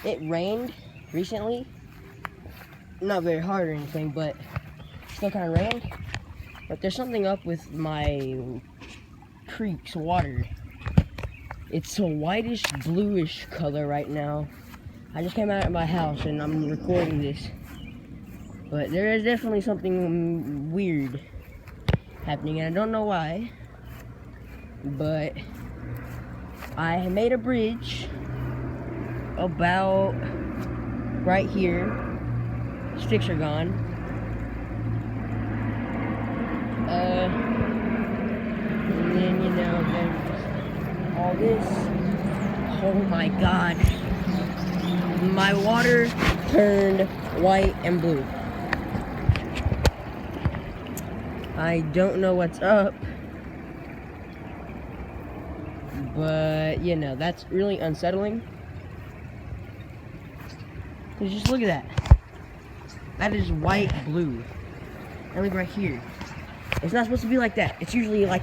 It rained recently. Not very hard or anything, but still kind of rained. But there's something up with my creek's water. It's a whitish, bluish color right now. I just came out of my house and I'm recording this. But there is definitely something weird happening, and I don't know why. But I made a bridge about right here. Sticks are gone. And then, you know, there's all this. Oh my god. My water turned white and blue. I don't know what's up. But, you know, that's really unsettling. Cause just look at that. That is white blue. And look right here. It's not supposed to be like that. It's usually like